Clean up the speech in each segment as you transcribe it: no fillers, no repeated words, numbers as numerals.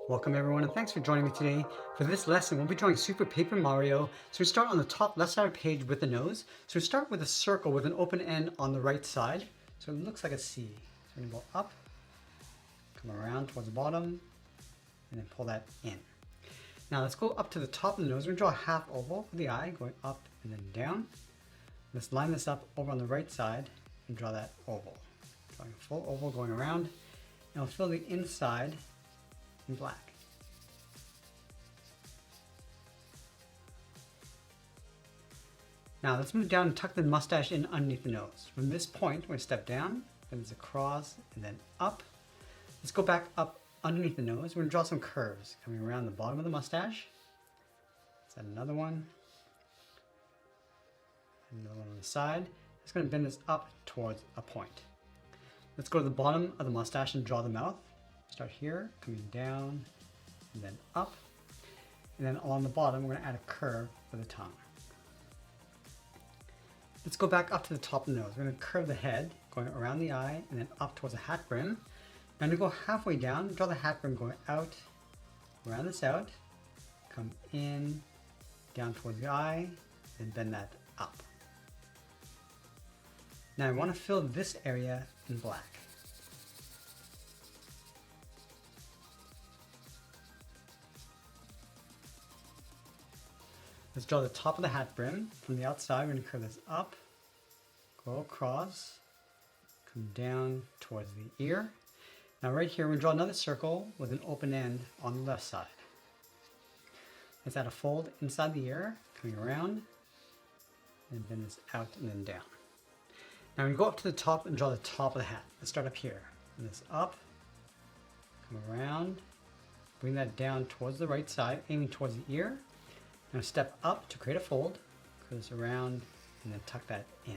Welcome everyone and thanks for joining me today. For this lesson we'll be drawing Super Paper Mario. So we start on the top left side of the page with the nose. So we start with a circle with an open end on the right side. So it looks like a C. So we're going to go up, come around towards the bottom, and then pull that in. Now let's go up to the top of the nose. We're going to draw a half oval with the eye going up and then down. Let's line this up over on the right side and draw that oval. Drawing a full oval going around. And we'll fill the inside in black. Now let's move down and tuck the mustache in underneath the nose. From this point, we're going to step down, then it's across, and then up. Let's go back up underneath the nose. We're going to draw some curves coming around the bottom of the mustache. Let's add another one. Another one on the side. It's going to bend this up towards a point. Let's go to the bottom of the mustache and draw the mouth. Start here, coming down, and then up. And then along the bottom, we're going to add a curve for the tongue. Let's go back up to the top of the nose. We're going to curve the head, going around the eye, and then up towards the hat brim. Now to go halfway down, draw the hat brim going out, round this out, come in, down towards the eye, and bend that up. Now I want to fill this area in black. Let's draw the top of the hat brim. From the outside, we're going to curve this up, go across, come down towards the ear. Now right here, we're going to draw another circle with an open end on the left side. Let's add a fold inside the ear, coming around, and bend this out and then down. Now we're going to go up to the top and draw the top of the hat. Let's start up here. Bring this up, come around, bring that down towards the right side, aiming towards the ear. Now step up to create a fold, curve this around, and then tuck that in.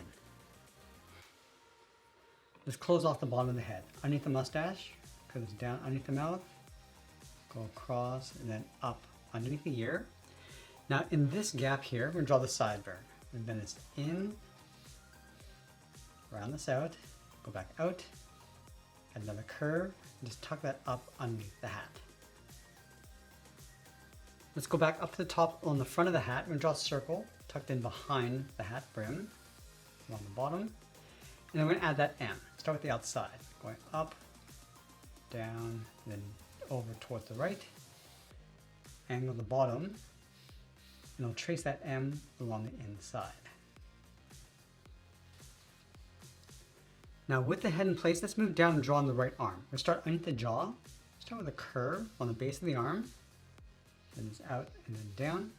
Let's close off the bottom of the head. Underneath the mustache, curve this down underneath the mouth, go across, and then up underneath the ear. Now in this gap here, we're going to draw the sideburn. And bend this in, round this out, go back out, add another curve, and just tuck that up underneath the hat. Let's go back up to the top on the front of the hat. We're going to draw a circle tucked in behind the hat brim along the bottom. And then we're going to add that M. Start with the outside, going up, down, and then over towards the right. Angle the bottom, and I'll trace that M along the inside. Now with the head in place, let's move down and draw on the right arm. We'll start underneath the jaw. Start with a curve on the base of the arm. Bend this out and then down.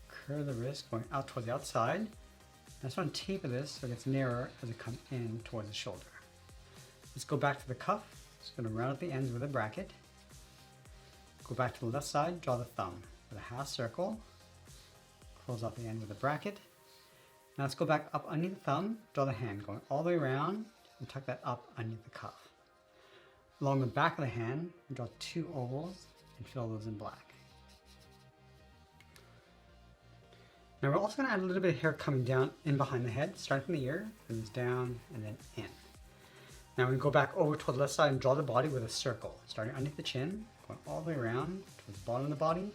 Curve the wrist going out towards the outside. I just want to taper this so it gets narrower as it comes in towards the shoulder. Let's go back to the cuff. Just going to round up the ends with a bracket. Go back to the left side, draw the thumb with a half circle. Close off the end with a bracket. Now let's go back up underneath the thumb, draw the hand going all the way around and tuck that up underneath the cuff. Along the back of the hand, draw two ovals and fill those in black. Now we're also going to add a little bit of hair coming down in behind the head, starting from the ear, and this down and then in. Now we go back over to the left side and draw the body with a circle, starting underneath the chin, going all the way around towards the bottom of the body.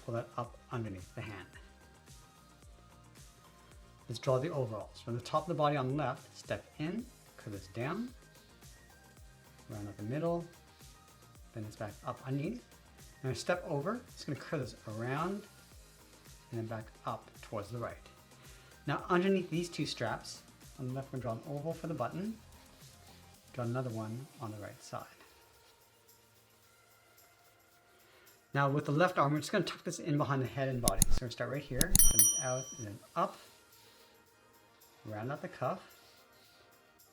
Pull that up underneath the hand. Let's draw the overalls. From the top of the body on the left, step in, curve this down, round up the middle, bend this back up underneath. Now step over, it's going to curve this around and then back up towards the right. Now underneath these two straps, on the left we're going to draw an oval for the button, draw another one on the right side. Now with the left arm, we're just going to tuck this in behind the head and body. So we're going to start right here, bend this out and then up, round out the cuff,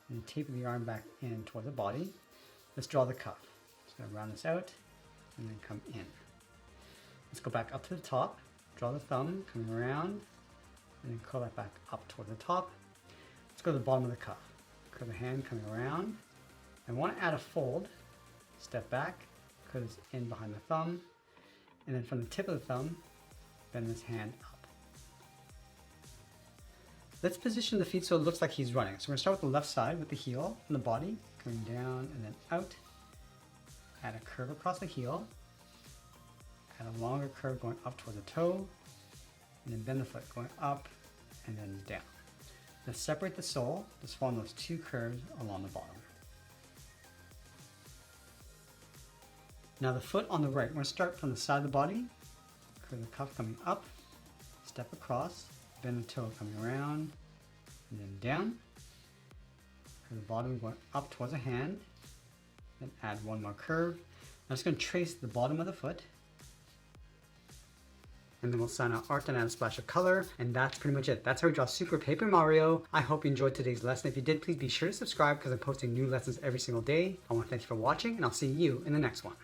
and taper the arm back in toward the body. Let's draw the cuff. Just going to round this out and then come in. Let's go back up to the top, draw the thumb, coming around, and then curl that back up toward the top. Let's go to the bottom of the cuff. Curve the hand coming around. I want to add a fold, step back, curve this in behind the thumb, and then from the tip of the thumb, bend this hand up. Let's position the feet so it looks like he's running. So we're going to start with the left side with the heel and the body, coming down and then out, Add a curve across the heel. Add a longer curve going up towards the toe. And then bend the foot going up and then down. Now separate the sole, just follow those two curves along the bottom. Now the foot on the right, we're going to start from the side of the body, curve the cuff coming up, step across, bend the toe coming around, and then down. Curve the bottom going up towards the hand, then add one more curve. I'm just going to trace the bottom of the foot. And then we'll sign our art and add a splash of color. And that's pretty much it. That's how we draw Super Paper Mario. I hope you enjoyed today's lesson. If you did, please be sure to subscribe because I'm posting new lessons every single day. I want to thank you for watching and I'll see you in the next one.